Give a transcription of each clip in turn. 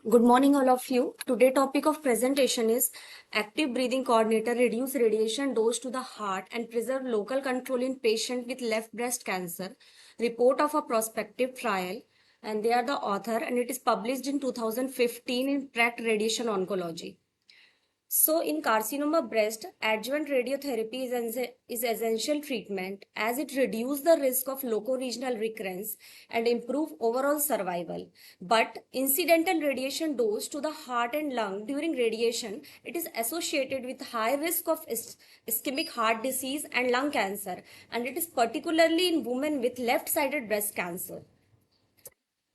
Good morning, all of you. Today topic of presentation is active breathing coordinator reduce radiation dose to the heart and preserve local control in patient with left breast cancer. Report of a prospective trial, and they are the author, and it is published in 2015 in Pract Radiation Oncology. So, in carcinoma breast, adjuvant radiotherapy is essential treatment as it reduces the risk of loco-regional recurrence and improve overall survival. But incidental radiation dose to the heart and lung during radiation, it is associated with high risk of ischemic heart disease and lung cancer, and it is particularly in women with left-sided breast cancer.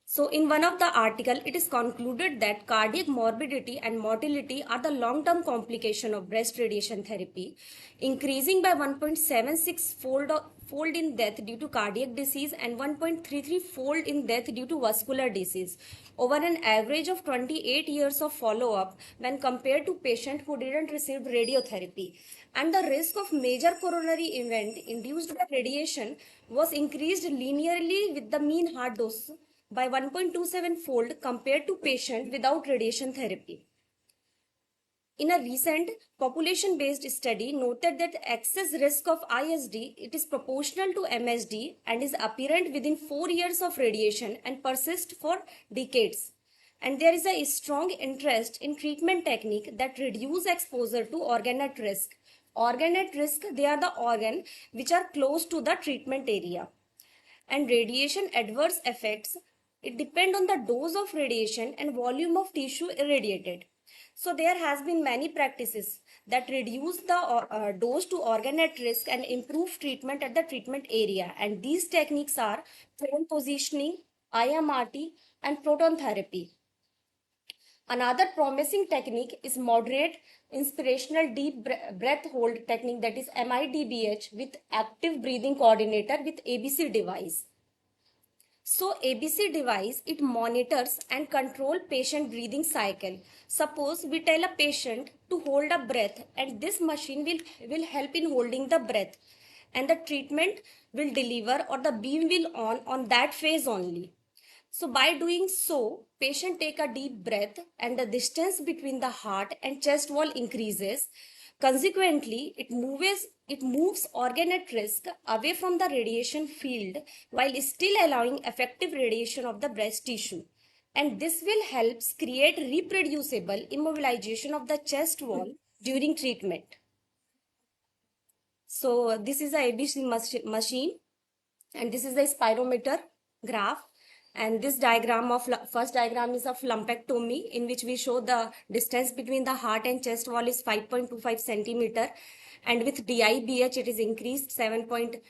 So in one of the article, it is concluded that cardiac morbidity and mortality are the long-term complication of breast radiation therapy, increasing by 1.76 fold in death due to cardiac disease and 1.33 fold in death due to vascular disease over an average of 28 years of follow-up when compared to patients who didn't receive radiotherapy. And the risk of major coronary event induced by radiation was increased linearly with the mean heart dose by 1.27 fold compared to patients without radiation therapy. In a recent population-based study noted that excess risk of ISD, it is proportional to MSD and is apparent within 4 years of radiation and persists for decades. And there is a strong interest in treatment technique that reduce exposure to organ at risk. Organ at risk, they are the organ which are close to the treatment area. And radiation adverse effects, it depend on the dose of radiation and volume of tissue irradiated. So there has been many practices that reduce the dose to organ at risk and improve treatment at the treatment area. And these techniques are prone positioning, IMRT, and proton therapy. Another promising technique is moderate inspirational deep breath hold technique, that is MIDBH, with active breathing coordinator with ABC device. So ABC device, it monitors and control patient breathing cycle. Suppose we tell a patient to hold a breath, and this machine will help in holding the breath, and the treatment will deliver or the beam will on that phase only. So by doing so, patient take a deep breath and the distance between the heart and chest wall increases. Consequently, it moves organ at risk away from the radiation field while still allowing effective radiation of the breast tissue. And this will help create reproducible immobilization of the chest wall during treatment. So this is a ABC machine, and this is the spirometer graph. And this diagram of first diagram is of lumpectomy, in which we show the distance between the heart and chest wall is 5.25 centimeter, and with DIBH it is increased 7.56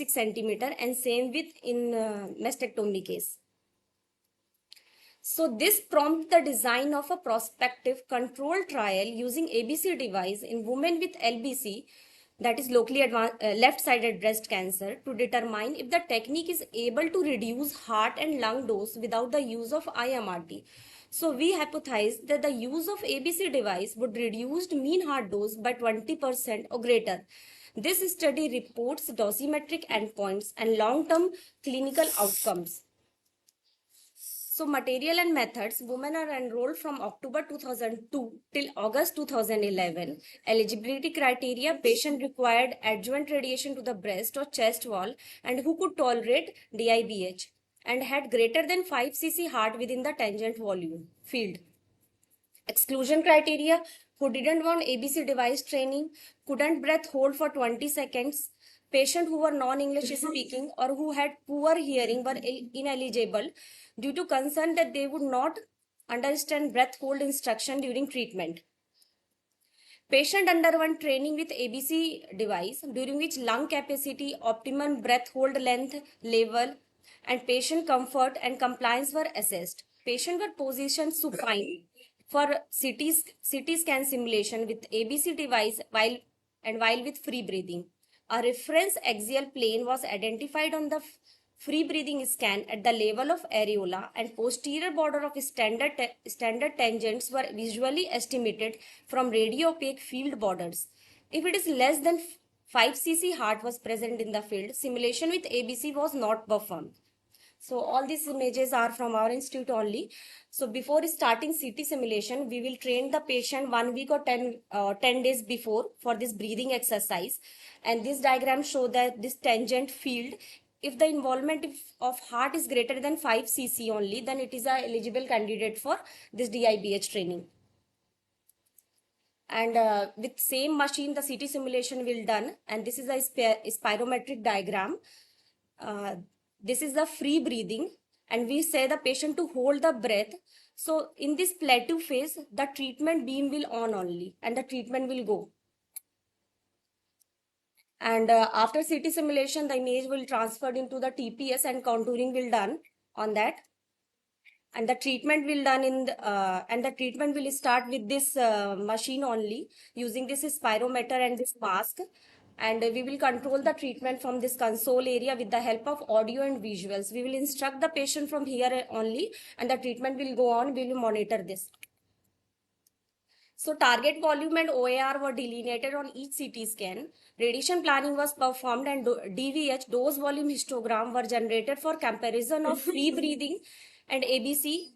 centimeter, and same with in mastectomy case. So this prompted the design of a prospective controlled trial using ABC device in women with LBC, that is locally advanced left-sided breast cancer, to determine if the technique is able to reduce heart and lung dose without the use of IMRT. So we hypothesized that the use of ABC device would reduce mean heart dose by 20% or greater. This study reports dosimetric endpoints and long-term clinical outcomes. So material and methods, women are enrolled from October 2002 till August 2011. Eligibility criteria, patient required adjuvant radiation to the breast or chest wall and who could tolerate DIBH and had greater than 5 cc heart within the tangent volume field. Exclusion criteria, who didn't want ABC device training, couldn't breath hold for 20 seconds, patients who were non-English speaking or who had poor hearing were ineligible due to concern that they would not understand breath hold instruction during treatment. Patient underwent training with ABC device, during which lung capacity, optimum breath hold length, level, and patient comfort and compliance were assessed. Patients were positioned supine for CT scan simulation with ABC device while with free breathing. A reference axial plane was identified on the free breathing scan at the level of areola, and posterior border of standard tangents were visually estimated from radio-opaque field borders. If it is less than 5 cc heart was present in the field, simulation with ABC was not performed. So all these images are from our institute only. So before starting CT simulation, we will train the patient 1 week or 10 days before for this breathing exercise. And this diagram show that this tangent field, if the involvement of heart is greater than 5 cc only, then it is a eligible candidate for this DIBH training. And with same machine, the CT simulation will done. And this is a spirometric diagram. This is the free breathing, and we say the patient to hold the breath. So in this plateau phase, the treatment beam will on only, and the treatment will go. And after CT simulation, the image will transferred into the TPS and contouring will done on that. And the treatment will done in and the treatment will start with this machine only, using this spirometer and this mask. And we will control the treatment from this console area with the help of audio and visuals. We will instruct the patient from here only, and the treatment will go on. We will monitor this. So target volume and OAR were delineated on each CT scan. Radiation planning was performed, and DVH, dose volume histogram, were generated for comparison of free breathing and ABC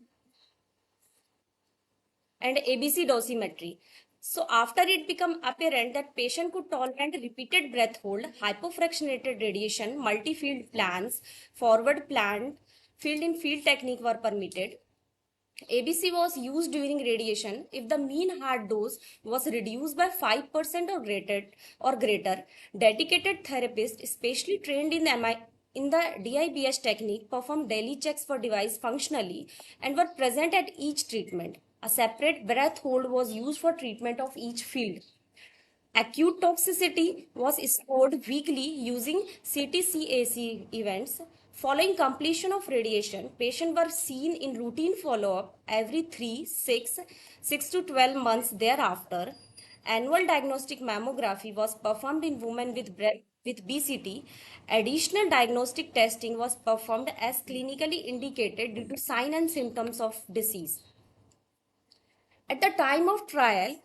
dosimetry. So after it became apparent that patient could tolerate repeated breath hold, hypofractionated radiation, multi-field plans, forward planned, field in field technique were permitted. ABC was used during radiation if the mean heart dose was reduced by 5% or greater. Dedicated therapists, especially trained in the DIBS technique, performed daily checks for device functionally and were present at each treatment. A separate breath hold was used for treatment of each field. Acute toxicity was scored weekly using CTCAC events. Following completion of radiation, patients were seen in routine follow-up every 3, 6 to 12 months thereafter. Annual diagnostic mammography was performed in women with BCT. Additional diagnostic testing was performed as clinically indicated due to signs and symptoms of disease. At the time of trial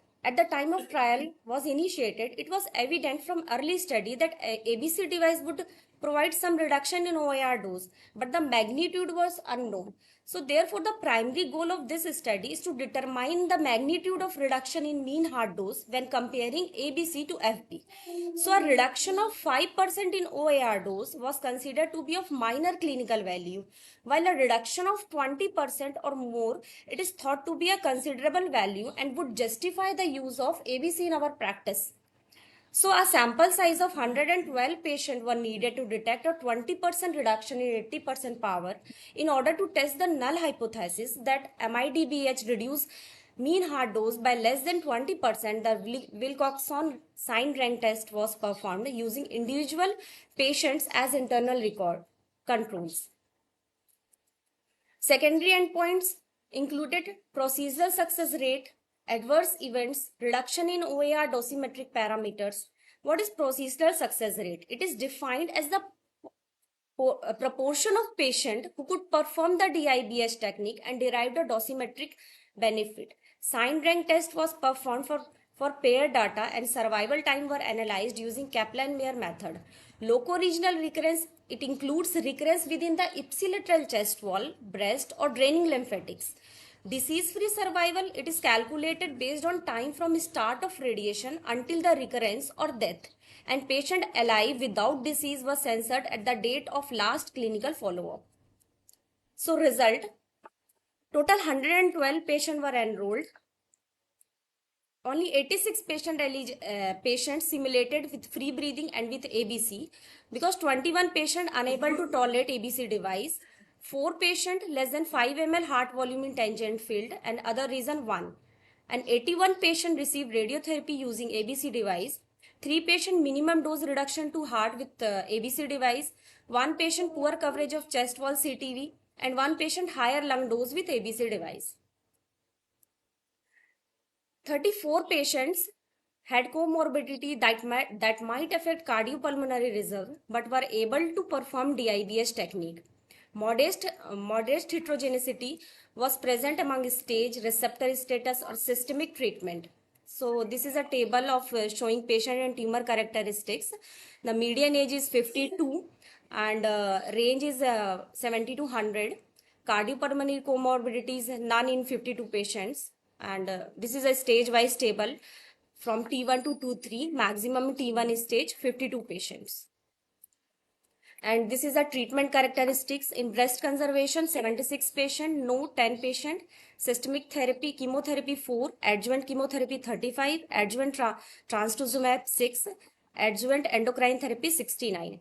was initiated, it was evident from early study that ABC device would provide some reduction in OAR dose, but the magnitude was unknown. So therefore, the primary goal of this study is to determine the magnitude of reduction in mean heart dose when comparing ABC to FB. So a reduction of 5% in OAR dose was considered to be of minor clinical value, while a reduction of 20% or more, it is thought to be a considerable value and would justify the use of ABC in our practice. So a sample size of 112 patients were needed to detect a 20% reduction in 80% power in order to test the null hypothesis that MIDBH reduce mean heart dose by less than 20%. The Wilcoxon sign rank test was performed using individual patients as internal record controls. Secondary endpoints included procedural success rate, adverse events, reduction in OAR dosimetric parameters. What is procedural success rate? It is defined as the proportion of patient who could perform the DIBS technique and derived a dosimetric benefit. Sign rank test was performed for pair data, and survival time were analyzed using Kaplan-Meier method. Locoregional recurrence, it includes recurrence within the ipsilateral chest wall, breast, or draining lymphatics. Disease-free survival, it is calculated based on time from start of radiation until the recurrence or death, and patient alive without disease was censored at the date of last clinical follow-up. So result, total 112 patients were enrolled. Only 86 patients simulated with free breathing and with ABC, because 21 patients unable to tolerate ABC device, 4 patients less than 5 ml heart volume in tangent field, and other reason 1. And 81 patients received radiotherapy using ABC device, 3 patients minimum dose reduction to heart with ABC device, 1 patient poor coverage of chest wall CTV, and 1 patient higher lung dose with ABC device. 34 patients had comorbidity that might affect cardiopulmonary reserve, but were able to perform DIBS technique. Modest heterogeneity was present among stage, receptor status, or systemic treatment. So this is a table of showing patient and tumor characteristics. The median age is 52. and range is 70 to 100. Cardiopulmonary comorbidities, none in 52 patients. And this is a stage-wise table from T1 to T3, maximum T1 is stage, 52 patients. And this is the treatment characteristics in breast conservation, 76 patient, no 10 patient, systemic therapy, chemotherapy 4, adjuvant chemotherapy 35, adjuvant trastuzumab 6, adjuvant endocrine therapy 69.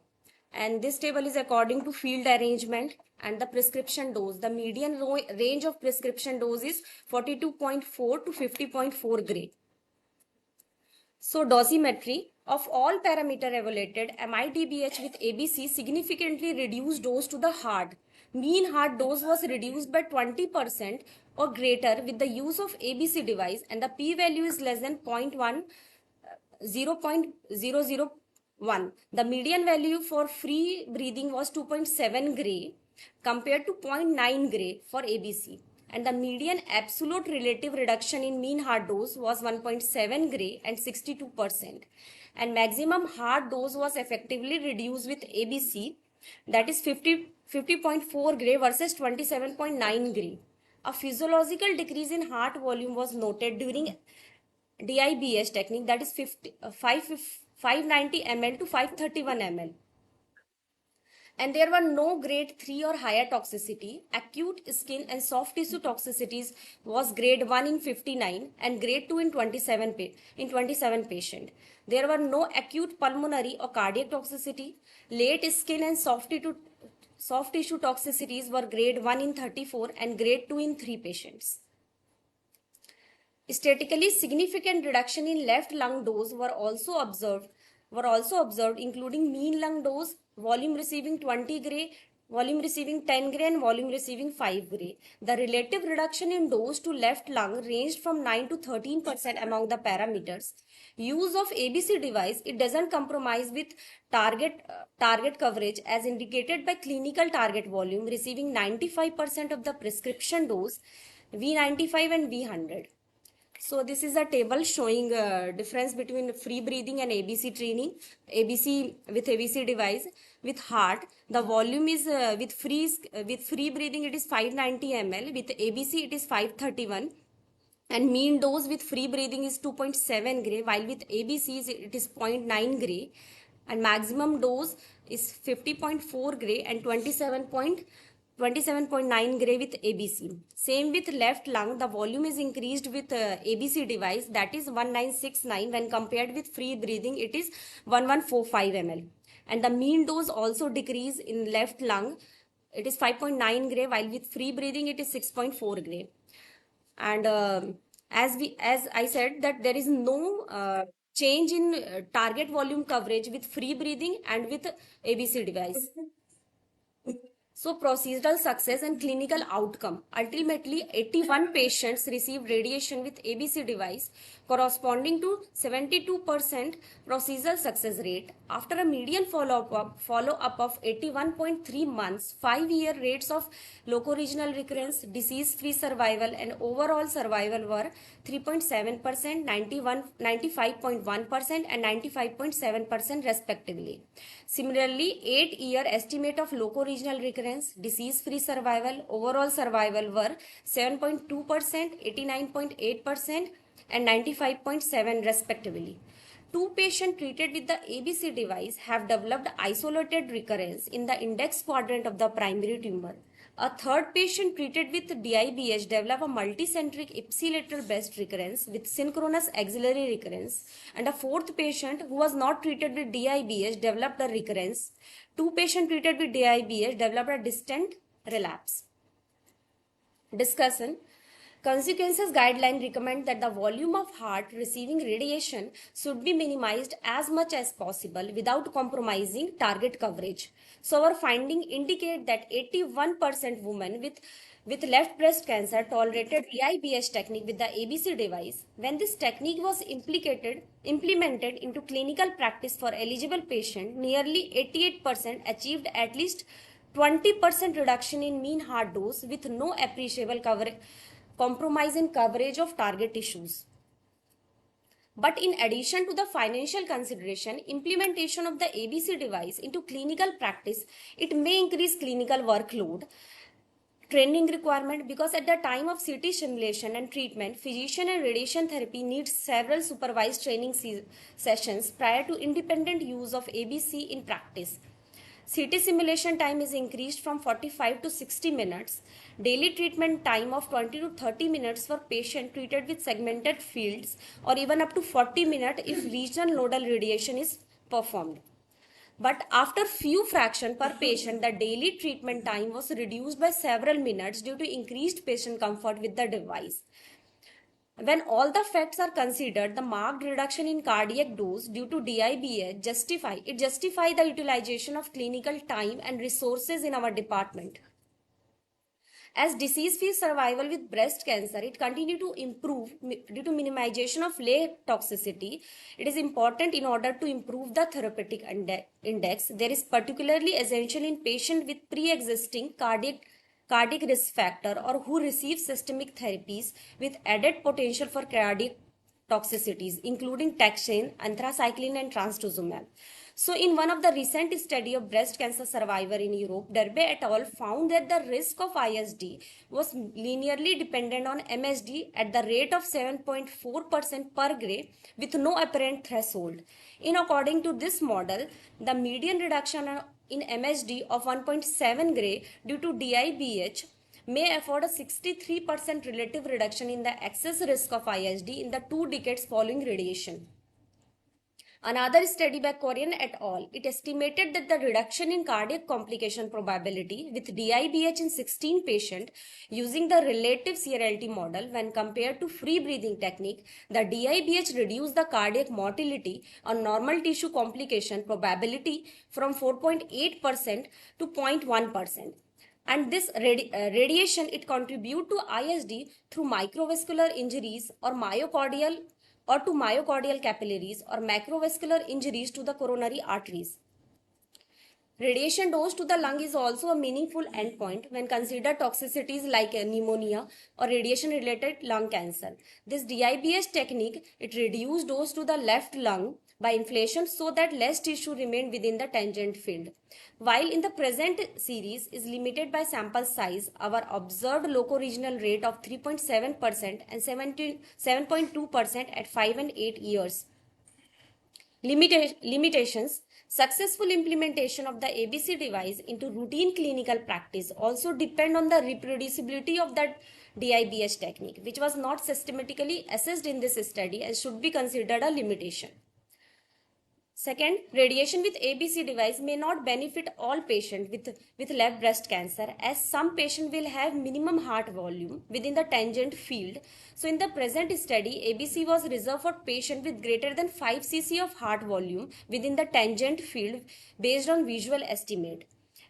And this table is according to field arrangement and the prescription dose. The median range of prescription dose is 42.4 to 50.4 gray. So dosimetry of all parameter evaluated, MIDBH with ABC significantly reduced dose to the heart. Mean heart dose was reduced by 20% or greater with the use of ABC device, and the p-value is less than 0.001. The median value for free breathing was 2.7 gray compared to 0.9 gray for ABC, and the median absolute relative reduction in mean heart dose was 1.7 gray and 62%, and maximum heart dose was effectively reduced with ABC, that is 50.4 gray versus 27.9 gray. A physiological decrease in heart volume was noted during DIBH technique, that is 590 ml to 531 ml. And there were no grade 3 or higher toxicity. Acute skin and soft tissue toxicities was grade 1 in 59 and grade 2 in 27 patient. There were no acute pulmonary or cardiac toxicity. Late skin and soft tissue toxicities were grade 1 in 34 and grade 2 in 3 patients. Statistically significant reduction in left lung dose were also observed, including mean lung dose, volume receiving 20 gray, volume receiving 10 gray, and volume receiving 5 gray. The relative reduction in dose to left lung ranged from 9 to 13% among the parameters. Use of ABC device, it doesn't compromise with target coverage as indicated by clinical target volume receiving 95% of the prescription dose, V95 and V100. So this is a table showing difference between free breathing and ABC training. ABC with ABC device with heart, the volume is with free breathing it is 590 ml, with ABC it is 531, and mean dose with free breathing is 2.7 gray, while with ABC it is 0.9 gray, and maximum dose is 50.4 gray and 27.9 gray with ABC. Same with left lung, the volume is increased with ABC device, that is 1969, when compared with free breathing it is 1145 ml. And the mean dose also decreased in left lung, it is 5.9 gray, while with free breathing it is 6.4 gray. And as I said that there is no change in target volume coverage with free breathing and with ABC device. So procedural success and clinical outcome. Ultimately, 81 patients received radiation with ABC device corresponding to 72% procedural success rate. After a median follow-up of 81.3 months, 5-year rates of locoregional recurrence, disease-free survival and overall survival were 3.7%, 95.1% and 95.7% respectively. Similarly, 8-year estimate of locoregional recurrence, disease-free survival, overall survival were 7.2%, 89.8% and 95.7% respectively. 2 patients treated with the ABC device have developed isolated recurrence in the index quadrant of the primary tumor. A third patient treated with DIBH developed a multicentric ipsilateral breast recurrence with synchronous axillary recurrence, and a fourth patient who was not treated with DIBH developed a recurrence. 2 patients treated with DIBH developed a distant relapse. Discussion. Consequences guideline recommend that the volume of heart receiving radiation should be minimized as much as possible without compromising target coverage. So our finding indicate that 81% women with left breast cancer tolerated DIBH technique with the ABC device. When this technique was implemented into clinical practice for eligible patients, nearly 88% achieved at least 20% reduction in mean heart dose with no appreciable compromise in coverage of target tissues. But in addition to the financial consideration, implementation of the ABC device into clinical practice, it may increase clinical workload, training requirement, because at the time of CT simulation and treatment, physician and radiation therapy needs several supervised training sessions prior to independent use of ABC in practice. CT simulation time is increased from 45 to 60 minutes. Daily treatment time of 20 to 30 minutes for patient treated with segmented fields, or even up to 40 minutes if regional nodal radiation is performed. But after few fraction per patient, the daily treatment time was reduced by several minutes due to increased patient comfort with the device. When all the facts are considered, the marked reduction in cardiac dose due to DIBH justify the utilization of clinical time and resources in our department. As disease-free survival with breast cancer, it continued to improve due to minimization of late toxicity. It is important in order to improve the therapeutic index. There is particularly essential in patients with pre-existing cardiac risk factor or who receive systemic therapies with added potential for cardiac toxicities, including taxane, anthracycline, and trastuzumab. So, in one of the recent study of breast cancer survivor in Europe, Derbe et al. Found that the risk of ISD was linearly dependent on MSD at the rate of 7.4% per gray with no apparent threshold. In according to this model, the median reduction in MSD of 1.7 gray due to DIBH may afford a 63% relative reduction in the excess risk of ISD in the 2 decades following radiation. Another study by Korean et al., it estimated that the reduction in cardiac complication probability with DIBH in 16 patients using the relative CRLT model when compared to free breathing technique, the DIBH reduced the cardiac mortality or normal tissue complication probability from 4.8% to 0.1%. And this radiation, it contribute to ISD through microvascular injuries or to myocardial capillaries or macrovascular injuries to the coronary arteries. Radiation dose to the lung is also a meaningful endpoint when considered toxicities like pneumonia or radiation-related lung cancer. This DIBH technique, it reduced dose to the left lung by inflation so that less tissue remained within the tangent field. While in the present series is limited by sample size, our observed loco-regional rate of 3.7% and 7.2% at 5 and 8 years. Limitations. Successful implementation of the ABC device into routine clinical practice also depend on the reproducibility of that DIBH technique, which was not systematically assessed in this study and should be considered a limitation. Second, radiation with ABC device may not benefit all patients with left breast cancer, as some patients will have minimum heart volume within the tangent field. So in the present study, ABC was reserved for patients with greater than 5 cc of heart volume within the tangent field based on visual estimate.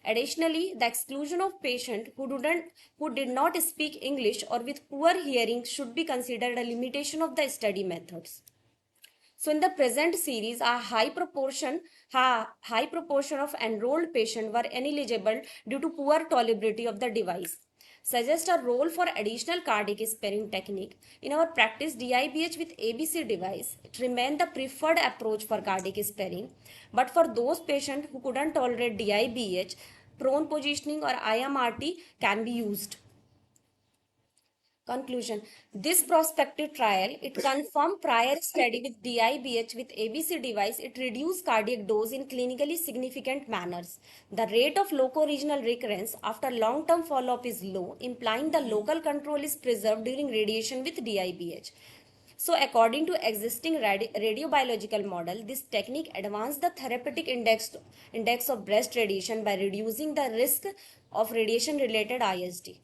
Additionally, the exclusion of patients who did not speak English or with poor hearing should be considered a limitation of the study methods. So in the present series, a high proportion of enrolled patients were ineligible due to poor tolerability of the device. Suggest a role for additional cardiac sparing technique. In our practice, DIBH with ABC device, it remained the preferred approach for cardiac sparing. But for those patients who couldn't tolerate DIBH, prone positioning or IMRT can be used. Conclusion. This prospective trial, it confirmed prior study with DIBH with ABC device, it reduced cardiac dose in clinically significant manners. The rate of loco-regional recurrence after long-term follow-up is low, implying the local control is preserved during radiation with DIBH. So according to existing radiobiological model, this technique advanced the therapeutic index of breast radiation by reducing the risk of radiation-related ISD.